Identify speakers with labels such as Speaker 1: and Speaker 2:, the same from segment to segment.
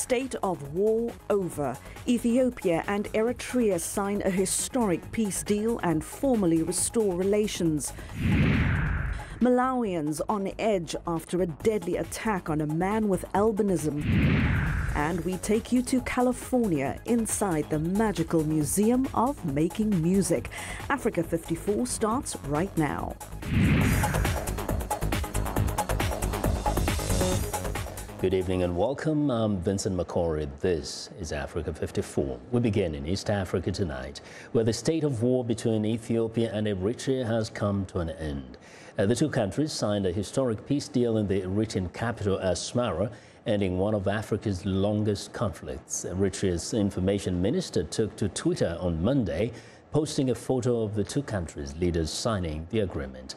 Speaker 1: State of war over. Ethiopia and Eritrea sign a historic peace deal and formally restore relations. Malawians on edge after a deadly attack on a man with albinism. And we take you to California, inside the magical Museum of Making Music. Africa 54 starts right now.
Speaker 2: Good evening and welcome. I'm Vincent McCory. This is Africa 54. We begin in East Africa tonight, where the state of war between Ethiopia and Eritrea has come to an end. The two countries signed a historic peace deal in the Eritrean capital, Asmara, ending one of Africa's longest conflicts. Eritrea's information minister took to Twitter on Monday, posting a photo of the two countries' leaders signing the agreement.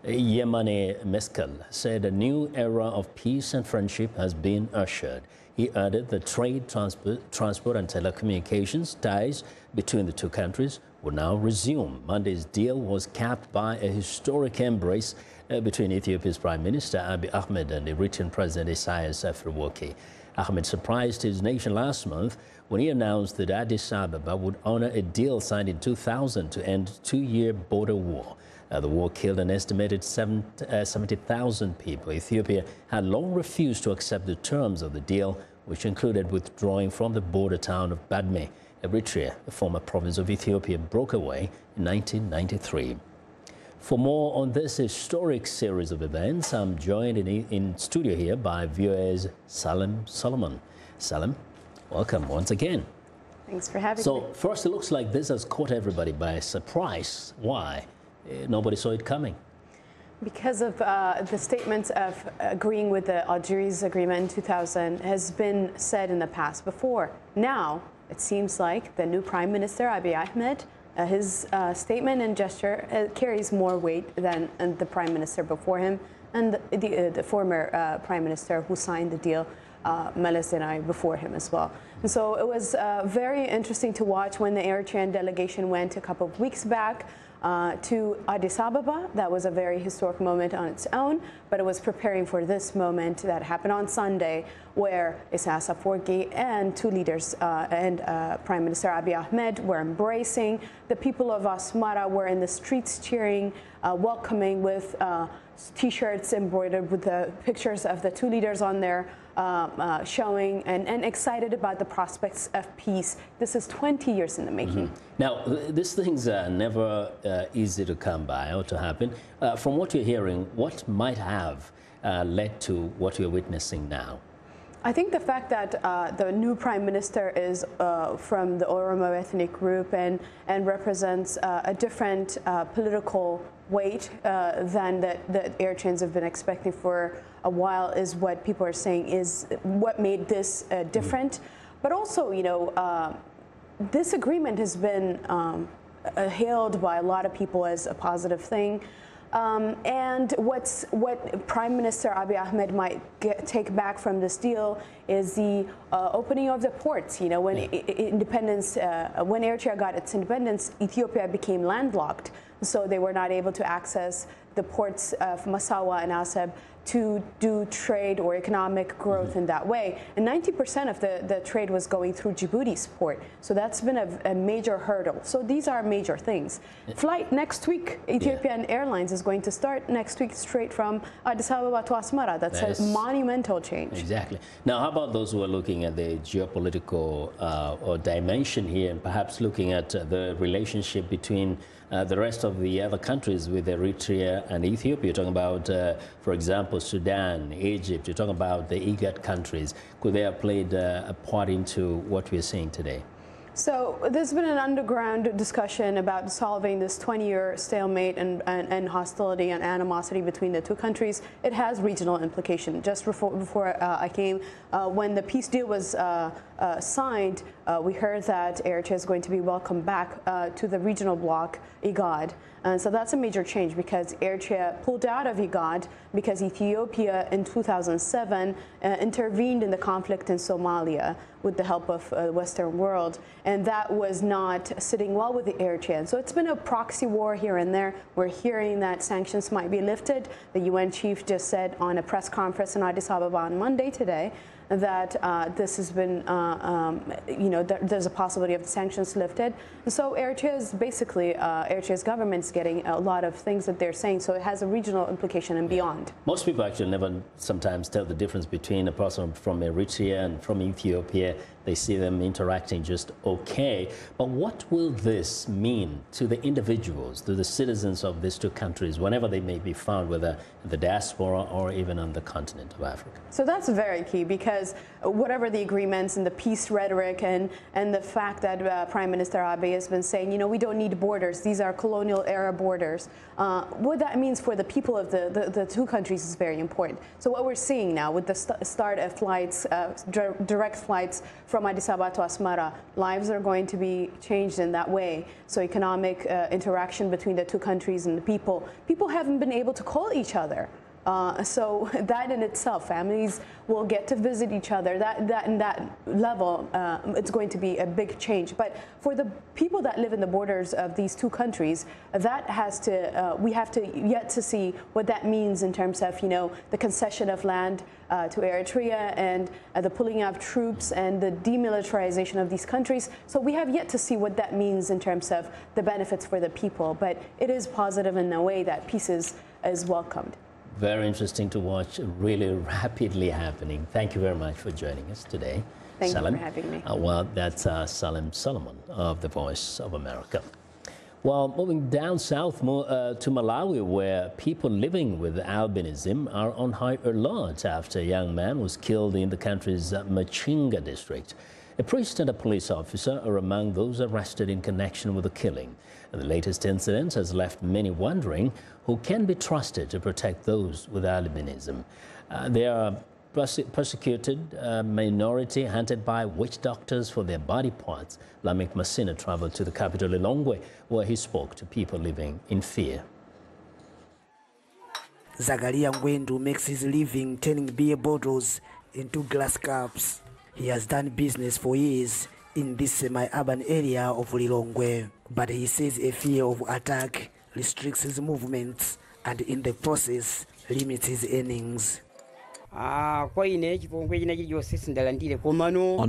Speaker 2: Yemane Meskel said a new era of peace and friendship has been ushered. He added that trade, transport and telecommunications ties between the two countries will now resume. Monday's deal was capped by a historic embrace between Ethiopia's Prime Minister Abiy Ahmed and Eritrean President Isaias Afwerki. Ahmed surprised his nation last month when he announced that Addis Ababa would honor a deal signed in 2000 to end a two-year border war. The war killed an estimated 70,000 people. Ethiopia had long refused to accept the terms of the deal, which included withdrawing from the border town of Badme. Eritrea, a former province of Ethiopia, broke away in 1993. For more on this historic series of events, I'm joined in studio here by VOA's Salim Solomon. Salim, welcome once again.
Speaker 3: Thanks for having me.
Speaker 2: So first, it looks like this has caught everybody by surprise. Why? Nobody saw it coming.
Speaker 3: Because of the statements of agreeing with the Algiers agreement in 2000 has been said in the past before. Now, it seems like the new Prime Minister, Abiy Ahmed, his statement and gesture carries more weight than the Prime Minister before him and the former Prime Minister who signed the deal, Meles Zenawi, before him as well. And so it was very interesting to watch when the Eritrean delegation went a couple of weeks back to Addis Ababa. That was a very historic moment on its own, but it was preparing for this moment that happened on Sunday, where Isaias Afwerki and two leaders and Prime Minister Abiy Ahmed were embracing. The people of Asmara were in the streets cheering, welcoming with T-shirts embroidered with the pictures of the two leaders on there, showing and excited about the prospects of peace. This is 20 years in the making.
Speaker 2: Now, these things are never easy to come by or to happen. From what you're hearing, what might have led to what you're witnessing now?
Speaker 3: I think the fact that the new Prime Minister is from the Oromo ethnic group and represents a different political weight than that Eritreans have been expecting for a while is what people are saying is what made this different. But also, you know, this agreement has been hailed by a lot of people as a positive thing. And what Prime Minister Abiy Ahmed might take back from this deal is the opening of the ports. You know, when when Eritrea got its independence, Ethiopia became landlocked, so they were not able to access the ports of Massawa and Asab to do trade or economic growth in that way. And 90% of the trade was going through Djibouti's port. So that's been a major hurdle. So these are major things. Flight next week, Ethiopian Airlines is going to start next week straight from Addis Ababa to Asmara. That's a monumental change.
Speaker 2: Exactly. Now, how about those who are looking at the geopolitical or dimension here and perhaps looking at the relationship between the rest of the other countries with Eritrea and Ethiopia? You're talking about, for example, Sudan, Egypt. You're talking about the IGAD countries. Could they have played a part into what we're seeing today?
Speaker 3: So there's been an underground discussion about solving this 20-year stalemate and hostility and animosity between the two countries. It has regional implication. Just before I came, when the peace deal was signed, we heard that Eritrea is going to be welcomed back to the regional bloc, IGAD. And so that's a major change because Eritrea pulled out of IGAD because Ethiopia in 2007 intervened in the conflict in Somalia with the help of the Western world. And that was not sitting well with the Eritreans. So it's been a proxy war here and there. We're hearing that sanctions might be lifted. The UN chief just said on a press conference in Addis Ababa on Monday today that this has been, there's a possibility of the sanctions lifted. And so Eritrea is basically, Eritrea's government's getting a lot of things that they're saying, so it has a regional implication and beyond.
Speaker 2: Most people actually never sometimes tell the difference between a person from Eritrea and from Ethiopia. They see them interacting just okay. But what will this mean to the individuals, to the citizens of these two countries, whenever they may be found, whether in the diaspora or even on the continent of Africa?
Speaker 3: So that's very key, because whatever the agreements and the peace rhetoric and the fact that Prime Minister Abiy has been saying, we don't need borders, these are colonial era borders, what that means for the people of the two countries is very important. So what we're seeing now with the start of flights, direct flights from Addis Ababa to Asmara, lives are going to be changed in that way. So economic interaction between the two countries and the people haven't been able to call each other. So that in itself, families will get to visit each other. That level, it's going to be a big change. But for the people that live in the borders of these two countries, that has to, we have to yet to see what that means in terms of, the concession of land to Eritrea and the pulling of troops and the demilitarization of these countries. So we have yet to see what that means in terms of the benefits for the people. But it is positive in a way that peace is welcomed.
Speaker 2: Very interesting to watch, really rapidly happening. Thank you very much for joining us today.
Speaker 3: Thank you for having me.
Speaker 2: Well, that's Salim Solomon of The Voice of America. Well, moving down south to Malawi, where people living with albinism are on high alert after a young man was killed in the country's Machinga district. A priest and a police officer are among those arrested in connection with the killing. And the latest incident has left many wondering who can be trusted to protect those with albinism. They are persecuted minority hunted by witch doctors for their body parts. Lamek Masina traveled to the capital Lilongwe, where he spoke to people living in fear.
Speaker 4: Zakaria Ngwendu makes his living turning beer bottles into glass cups. He has done business for years in this semi-urban area of Lilongwe, but he says a fear of attack restricts his movements and in the process limits his earnings.
Speaker 5: On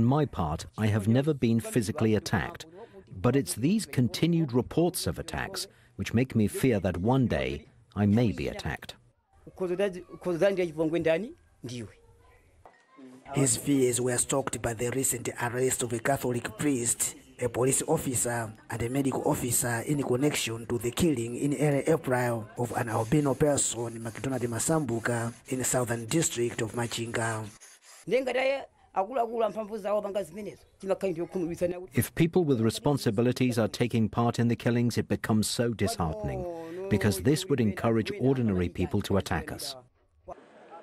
Speaker 6: my part, I have never been physically attacked, but it's these continued reports of attacks which make me fear that one day I may be attacked.
Speaker 4: His fears were stoked by the recent arrest of a Catholic priest, a police officer and a medical officer in connection to the killing in early April of an albino person, Makitona de Masambuka, in the southern district of Machinga.
Speaker 6: If people with responsibilities are taking part in the killings, it becomes so disheartening, because this would encourage ordinary people to attack us.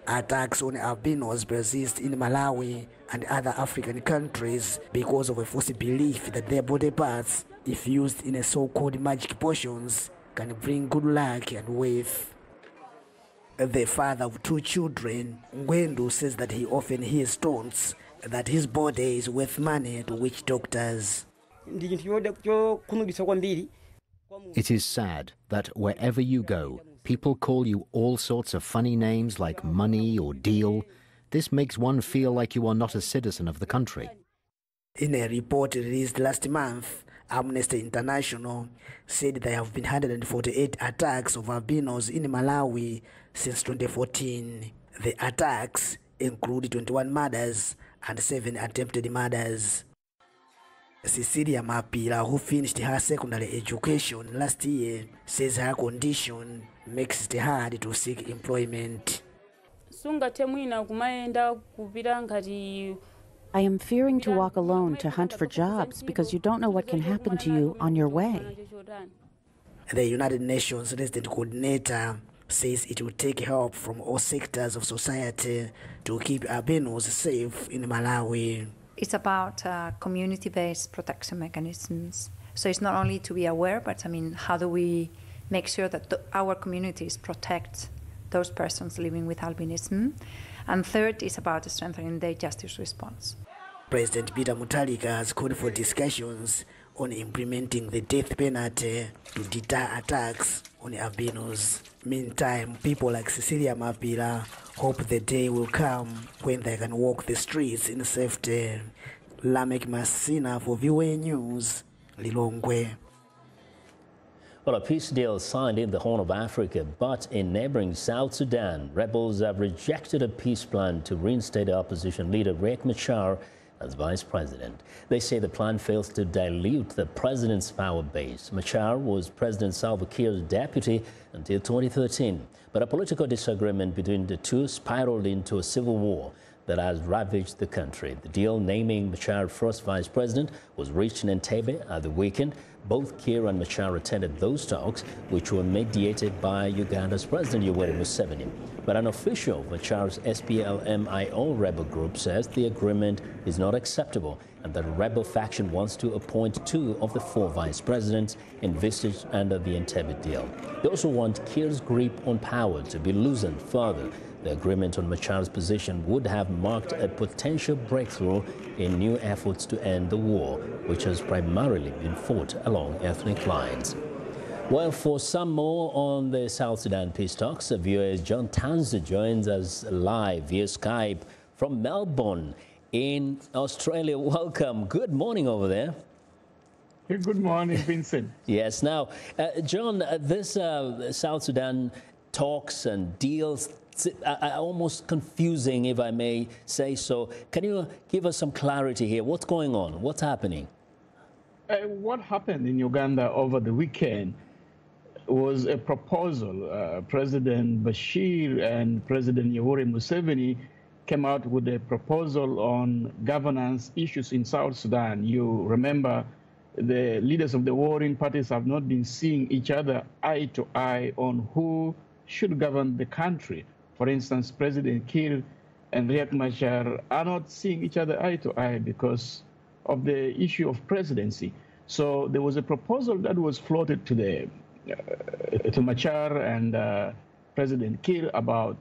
Speaker 4: Attacks on albinos persist in Malawi and other African countries because of a false belief that their body parts, if used in a so-called magic potions, can bring good luck and wealth. The father of two children, Ngwendu, says that he often hears taunts that his body is worth money to witch doctors.
Speaker 6: It is sad that wherever you go, people call you all sorts of funny names like money or deal. This makes one feel like you are not a citizen of the country.
Speaker 4: In a report released last month, Amnesty International said there have been 148 attacks of albinos in Malawi since 2014. The attacks include 21 murders and 7 attempted murders. Cecilia Mapira, who finished her secondary education last year, says her condition makes it hard to seek employment.
Speaker 7: I am fearing to walk alone to hunt for jobs because you don't know what can happen to you on your way.
Speaker 4: The United Nations Resident Coordinator says it will take help from all sectors of society to keep albinos safe in Malawi.
Speaker 8: It's about community-based protection mechanisms. So it's not only to be aware, but how do we make sure that our communities protect those persons living with albinism? And third is about strengthening the justice response.
Speaker 4: President Peter Mutharika has called for discussions on implementing the death penalty to deter attacks on albinos. Meantime, people like Cecilia Mapila hope the day will come when they can walk the streets in safety. Lamek Masina for VOA News, Lilongwe.
Speaker 2: Well, a peace deal signed in the Horn of Africa, but in neighboring South Sudan, rebels have rejected a peace plan to reinstate opposition leader Riek Machar as vice president. They say the plan fails to dilute the president's power base. Machar was President Salva Kiir's deputy until 2013, but a political disagreement between the two spiraled into a civil war that has ravaged the country. The deal naming Machar first vice president was reached in Entebbe at the weekend. Both Kiir and Machar attended those talks, which were mediated by Uganda's President Yoweri Museveni. But an official of Machar's SPLM-IO rebel group says the agreement is not acceptable and that the rebel faction wants to appoint 2 of the 4 vice presidents envisaged under the Entebbe deal. They also want Kiir's grip on power to be loosened further. The agreement on Machar's position would have marked a potential breakthrough in new efforts to end the war, which has primarily been fought along ethnic lines. Well, for some more on the South Sudan peace talks, VOA John Tanzer joins us live via Skype from Melbourne in Australia. Welcome. Good morning over there.
Speaker 5: Good morning, Vincent.
Speaker 2: Yes. Now, John, this South Sudan talks and deals are almost confusing, if I may say so. Can you give us some clarity here? What's going on? What's happening?
Speaker 5: What happened in Uganda over the weekend was a proposal. President Bashir and President Yoweri Museveni came out with a proposal on governance issues in South Sudan. You remember the leaders of the warring parties have not been seeing each other eye to eye on who should govern the country. For instance, President Kiir and Riek Machar are not seeing each other eye to eye because of the issue of presidency. So there was a proposal that was floated to Machar and President Kiir about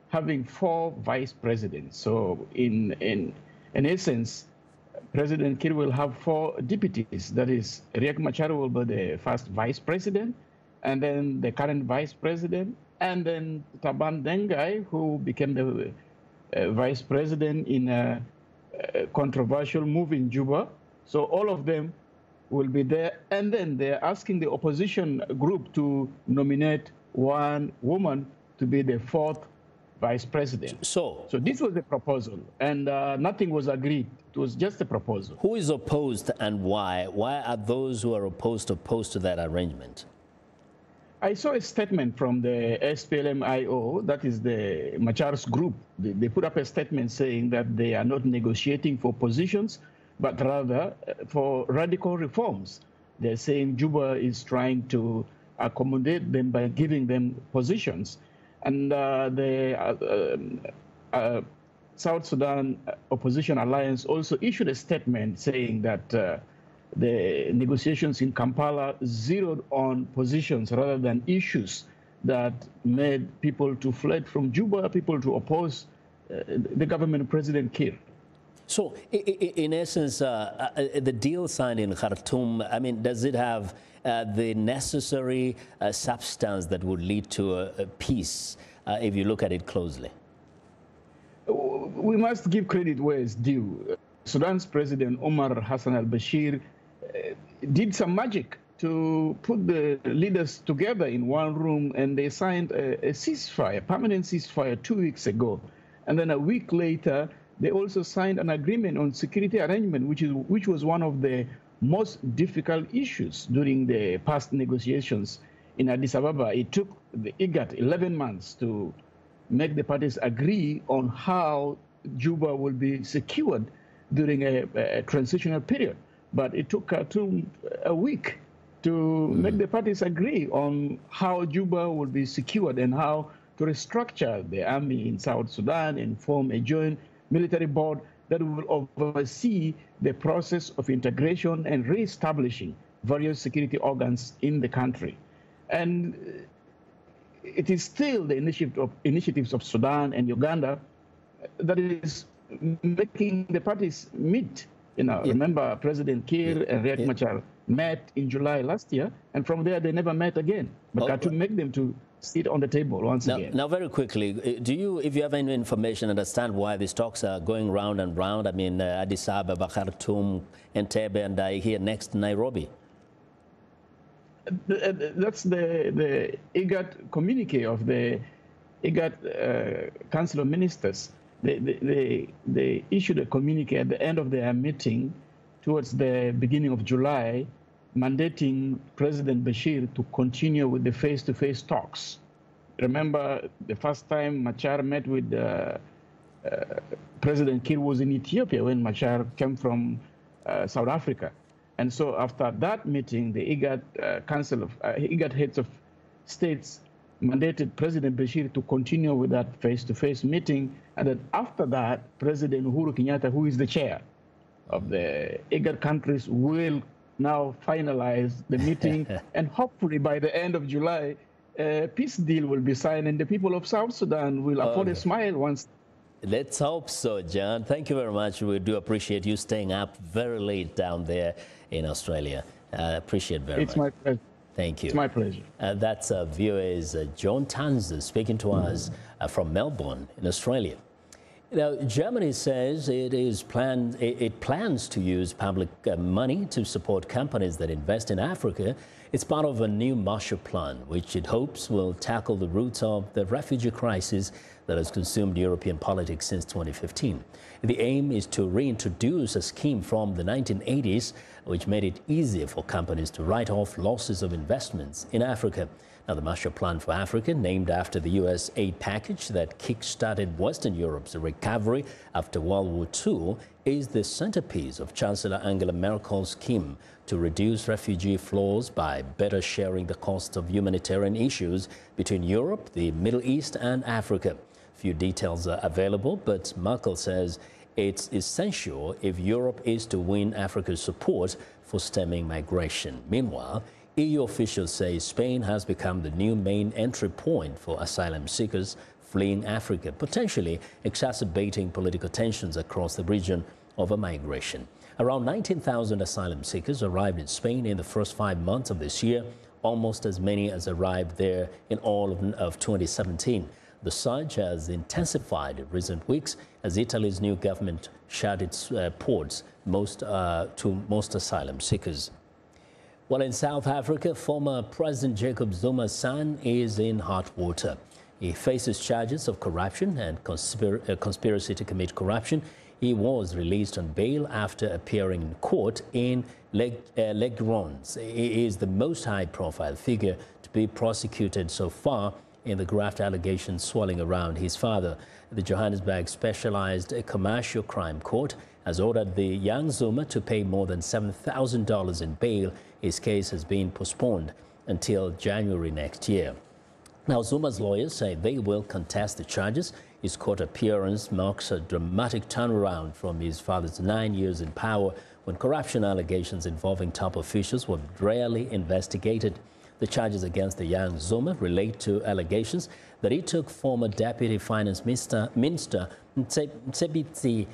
Speaker 5: having 4 vice presidents. So in essence, President Kiir will have 4 deputies. That is, Riek Machar will be the first vice president, and then the current vice president, and then Taban Dengai, who became the vice president in a controversial move in Juba. So all of them will be there. And then they're asking the opposition group to nominate 1 woman to be the 4th vice president. So this was the proposal, and nothing was agreed. It was just a proposal.
Speaker 2: Who is opposed and why? Why are those who are opposed to that arrangement?
Speaker 5: I saw a statement from the SPLM-IO, that is the Machar's group. They put up a statement saying that they are not negotiating for positions, but rather for radical reforms. They're saying Juba is trying to accommodate them by giving them positions. And the South Sudan Opposition Alliance also issued a statement saying that the negotiations in Kampala zeroed on positions rather than issues that made people to fled from Juba, people to oppose the government of President Kiir.
Speaker 2: So, in essence, the deal signed in Khartoum, I mean, does it have the necessary substance that would lead to a peace, if you look at it closely?
Speaker 5: We must give credit where it's due. Sudan's President Omar Hassan al-Bashir did some magic to put the leaders together in one room, and they signed a ceasefire, permanent ceasefire 2 weeks ago. And then a week later, they also signed an agreement on security arrangement, which was one of the most difficult issues during the past negotiations in Addis Ababa. It took the IGAD 11 months to make the parties agree on how Juba will be secured during a transitional period. But it took a week to make the parties agree on how Juba will be secured and how to restructure the army in South Sudan and form a joint military board that will oversee the process of integration and reestablishing various security organs in the country. And it is still the initiatives of Sudan and Uganda that is making the parties meet. Remember, President Kiir and Riek Machar met in July last year, and from there they never met again. But to make them to seat on the table once again.
Speaker 2: Now, very quickly, do you, if you have any information, understand why these talks are going round and round? I mean, Addis Ababa, Khartoum, Entebbe, and here next Nairobi.
Speaker 5: That's the IGAD communique of the IGAD Council of Ministers. They issued a communique at the end of their meeting towards the beginning of July, mandating President Bashir to continue with the face-to-face talks. Remember, the first time Machar met with President Kiir was in Ethiopia when Machar came from South Africa. And so after that meeting, the IGAD Council of IGAD heads of states mandated President Bashir to continue with that face-to-face meeting. And then after that, President Uhuru Kenyatta, who is the chair of the IGAD countries, will now finalize the meeting, and hopefully by the end of July, a peace deal will be signed, and the people of South Sudan will afford a smile once.
Speaker 2: Let's hope so, John. Thank you very much. We do appreciate you staying up very late down there in Australia. Appreciate very much.
Speaker 5: It's my pleasure.
Speaker 2: Thank you.
Speaker 5: It's my pleasure.
Speaker 2: That's VOA's John Tanzer speaking to us from Melbourne in Australia. Now, Germany says it plans to use public money to support companies that invest in Africa. It's part of a new Marshall Plan, which it hopes will tackle the roots of the refugee crisis that has consumed European politics since 2015. The aim is to reintroduce a scheme from the 1980s, which made it easier for companies to write off losses of investments in Africa. Now, the Marshall Plan for Africa, named after the U.S. aid package that kick-started Western Europe's recovery after World War II, is the centerpiece of Chancellor Angela Merkel's scheme to reduce refugee flows by better sharing the cost of humanitarian issues between Europe, the Middle East, and Africa. Few details are available, but Merkel says it's essential if Europe is to win Africa's support for stemming migration. Meanwhile, EU officials say Spain has become the new main entry point for asylum seekers fleeing Africa, potentially exacerbating political tensions across the region over migration. Around 19,000 asylum seekers arrived in Spain in the first 5 months of this year, almost as many as arrived there in all of 2017. The surge has intensified in recent weeks as Italy's new government shut its ports to most asylum seekers. Well, in South Africa, former President Jacob Zuma's son is in hot water. He faces charges of corruption and conspiracy to commit corruption. He was released on bail after appearing in court in Legrons. He is the most high-profile figure to be prosecuted so far in the graft allegations swirling around his father. The Johannesburg Specialized Commercial Crime Court has ordered the young Zuma to pay more than $7,000 in bail. His case has been postponed until January next year. Now, Zuma's lawyers say they will contest the charges. His court appearance marks a dramatic turnaround from his father's 9 years in power, when corruption allegations involving top officials were rarely investigated. The charges against the young Zuma relate to allegations that he took former Deputy Finance Minister Mcebisi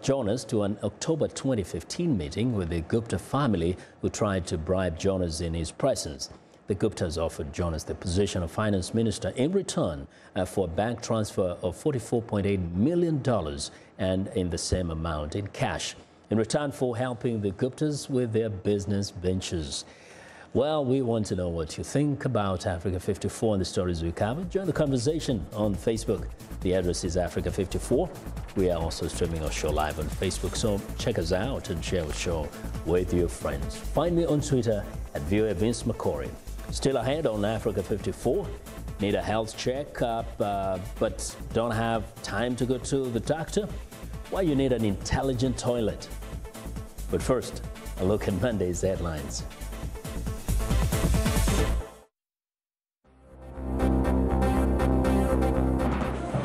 Speaker 2: Jonas to an October 2015 meeting with the Gupta family, who tried to bribe Jonas in his presence. The Guptas offered Jonas the position of Finance Minister in return for a bank transfer of $44.8 million and in the same amount in cash, in return for helping the Guptas with their business ventures. Well, we want to know what you think about Africa 54 and the stories we covered. Join the conversation on Facebook. The address is Africa 54. We are also streaming our show live on Facebook, so check us out and share our show with your friends. Find me on Twitter at VOA Vince McCory. Still ahead on Africa 54. Need a health check-up, but don't have time to go to the doctor? Why you need an intelligent toilet? But first, a look at Monday's headlines.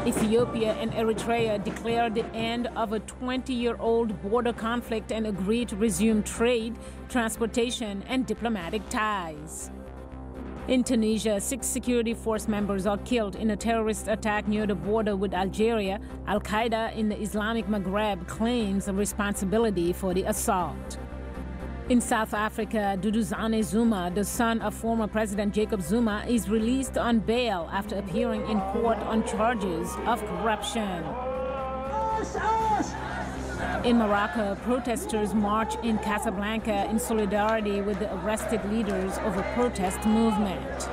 Speaker 9: Ethiopia and Eritrea declared the end of a 20-year-old border conflict and agreed to resume trade, transportation, and diplomatic ties. In Tunisia, 6 security force members are killed in a terrorist attack near the border with Algeria. Al-Qaeda in the Islamic Maghreb claims responsibility for the assault. In South Africa, Duduzane Zuma, the son of former President Jacob Zuma, is released on bail after appearing in court on charges of corruption. In Morocco, protesters march in Casablanca in solidarity with the arrested leaders of a protest movement.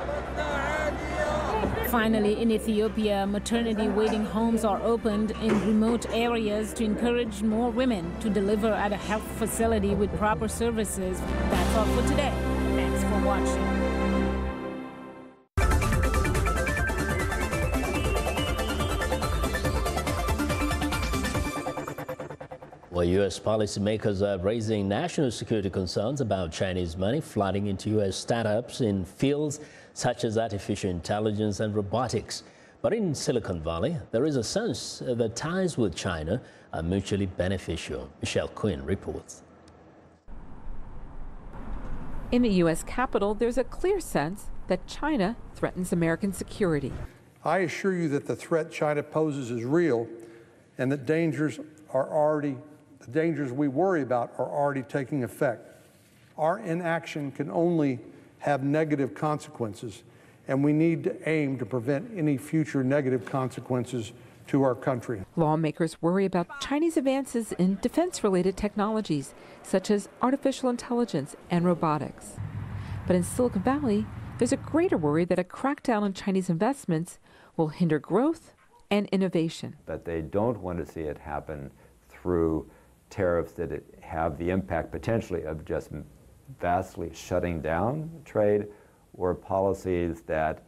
Speaker 9: Finally, in Ethiopia, maternity waiting homes are opened in remote areas to encourage more women to deliver at a health facility with proper services. That's all for today. Thanks for watching.
Speaker 2: Well, U.S. policymakers are raising national security concerns about Chinese money flooding into U.S. startups in fields such as artificial intelligence and robotics. But in Silicon Valley, there is a sense that ties with China are mutually beneficial. Michelle Quinn reports.
Speaker 10: In the U.S. Capitol, there's a clear sense that China threatens American security.
Speaker 11: I assure you that the threat China poses is real, and that the dangers we worry about are already taking effect. Our inaction can only have negative consequences, and we need to aim to prevent any future negative consequences to our country.
Speaker 10: Lawmakers worry about Chinese advances in defense-related technologies, such as artificial intelligence and robotics. But in Silicon Valley, there's a greater worry that a crackdown on Chinese investments will hinder growth and innovation.
Speaker 12: But they don't want to see it happen through tariffs that have the impact potentially of just vastly shutting down trade, or policies that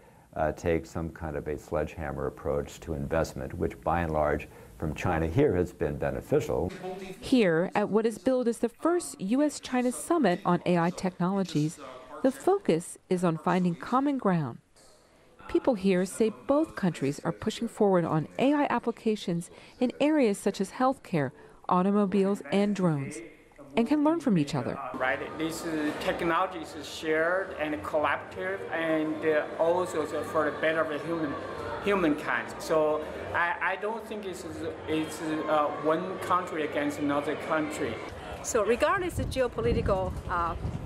Speaker 12: take some kind of a sledgehammer approach to investment, which by and large from China here has been beneficial.
Speaker 10: Here, at what is billed as the first U.S.-China summit on AI technologies, the focus is on finding common ground. People here say both countries are pushing forward on AI applications in areas such as healthcare, automobiles, and drones, and can learn from each other.
Speaker 13: Right, this technology is shared and collaborative, and also for the better of humankind. So I don't think it's one country against another country.
Speaker 14: So regardless of geopolitical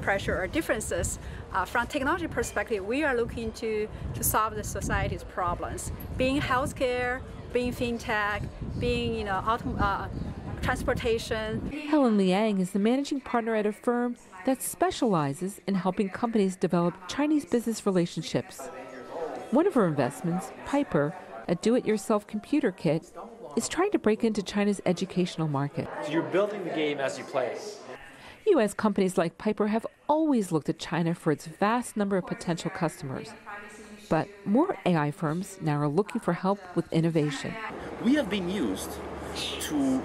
Speaker 14: pressure or differences, from technology perspective, we are looking to solve the society's problems, being healthcare, being fintech, being transportation.
Speaker 10: Helen Liang is the managing partner at a firm that specializes in helping companies develop Chinese business relationships. One of her investments, Piper, a do-it-yourself computer kit, is trying to break into China's educational market.
Speaker 15: So you're building the game as you play it.
Speaker 10: U.S. companies like Piper have always looked at China for its vast number of potential customers. But more AI firms now are looking for help with innovation.
Speaker 15: We have been used to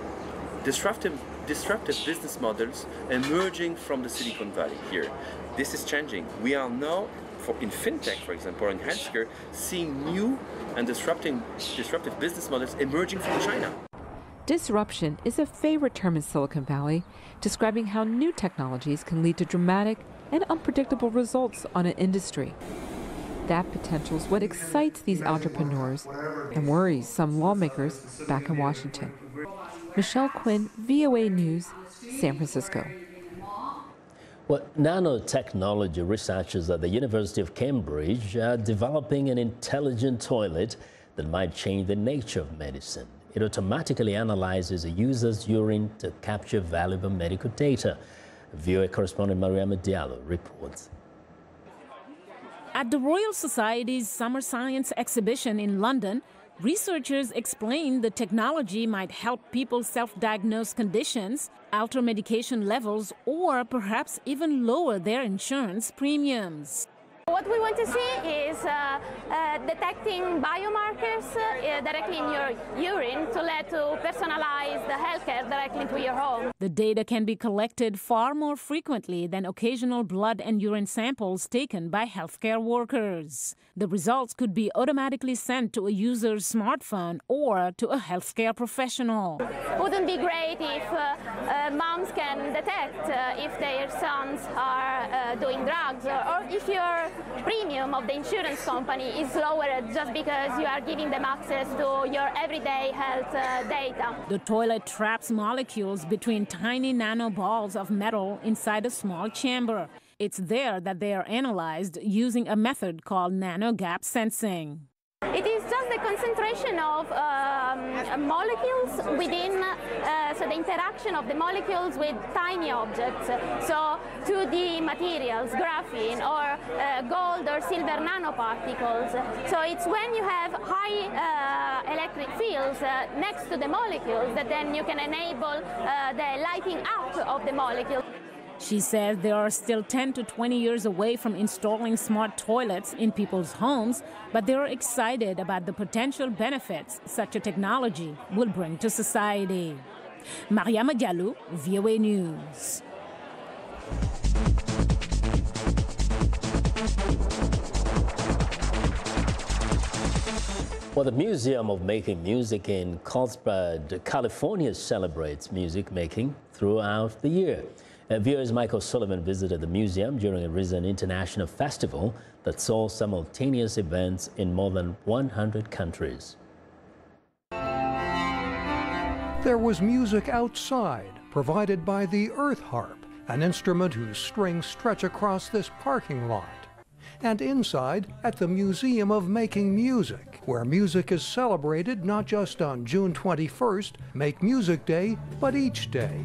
Speaker 15: disruptive business models emerging from the Silicon Valley here. This is changing. We are now, in fintech, for example, or in healthcare, seeing new and disruptive business models emerging from China.
Speaker 10: Disruption is a favorite term in Silicon Valley, describing how new technologies can lead to dramatic and unpredictable results on an industry. That potential is what excites these entrepreneurs and worries some lawmakers back in Washington. Michelle Quinn, VOA News, San Francisco.
Speaker 2: Well, nanotechnology researchers at the University of Cambridge are developing an intelligent toilet that might change the nature of medicine. It automatically analyzes a user's urine to capture valuable medical data. VOA correspondent Mariama Diallo reports.
Speaker 9: At the Royal Society's Summer Science Exhibition in London, researchers explain the technology might help people self-diagnose conditions, alter medication levels, or perhaps even lower their insurance premiums.
Speaker 16: What we want to see is detecting biomarkers directly in your urine to personalize the healthcare directly to your home.
Speaker 9: The data can be collected far more frequently than occasional blood and urine samples taken by healthcare workers. The results could be automatically sent to a user's smartphone or to a healthcare professional.
Speaker 16: Wouldn't it be great if moms can detect if their sons are doing drugs, or if your premium of the insurance company is lowered just because you are giving them access to your everyday health data.
Speaker 9: The toilet traps molecules between tiny nanoballs of metal inside a small chamber. It's there that they are analyzed using a method called nanogap sensing.
Speaker 16: It is just the concentration of molecules within, so the interaction of the molecules with tiny objects, so 2D materials, graphene, or gold or silver nanoparticles. So it's when you have high electric fields next to the molecules that then you can enable the lighting up of the molecule.
Speaker 9: She says they are still 10 to 20 years away from installing smart toilets in people's homes, but they are excited about the potential benefits such a technology will bring to society. Mariama Diallo, VOA News.
Speaker 2: Well, the Museum of Making Music in Carlsbad, California celebrates music making throughout the year. VOA's Michael Sullivan visited the museum during a recent international festival that saw simultaneous events in more than 100 countries.
Speaker 11: There was music outside, provided by the earth harp, an instrument whose strings stretch across this parking lot. And inside at the Museum of Making Music, where music is celebrated not just on June 21st, Make Music Day, but each day.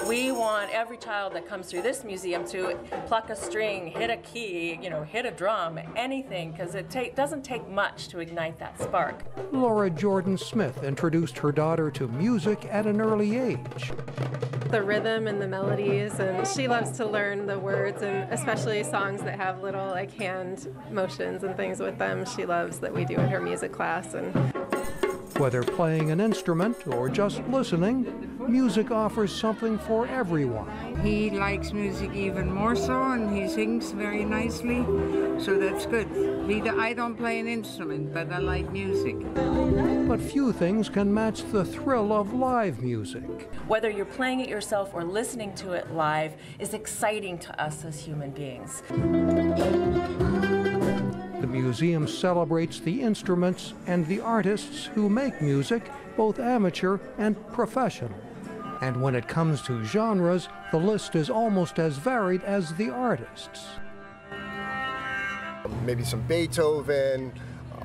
Speaker 17: We want every child that comes through this museum to pluck a string, hit a key, hit a drum, anything, because it doesn't take much to ignite that spark.
Speaker 11: Laura Jordan Smith introduced her daughter to music at an early age.
Speaker 18: The rhythm and the melodies, and she loves to learn the words, and especially songs that have little hand motions and things with them. She loves that we do in her music class. And
Speaker 11: whether playing an instrument or just listening, music offers something for everyone.
Speaker 19: He likes music even more so, and he sings very nicely, so that's good. I don't play an instrument, but I like music.
Speaker 11: But few things can match the thrill of live music.
Speaker 17: Whether you're playing it yourself or listening to it live is exciting to us as human beings.
Speaker 11: The museum celebrates the instruments and the artists who make music, both amateur and professional. And when it comes to genres, the list is almost as varied as the artists.
Speaker 20: Maybe some Beethoven,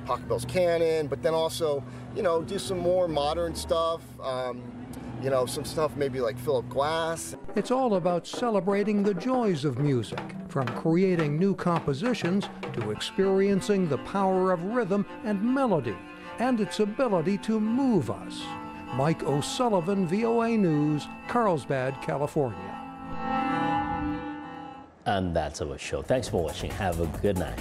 Speaker 20: Pachelbel's canon, but then also, do some more modern stuff, some stuff maybe like Philip Glass.
Speaker 11: It's all about celebrating the joys of music, from creating new compositions to experiencing the power of rhythm and melody, and its ability to move us. Mike O'Sullivan, VOA News, Carlsbad, California.
Speaker 2: And that's our show. Thanks for watching. Have a good night.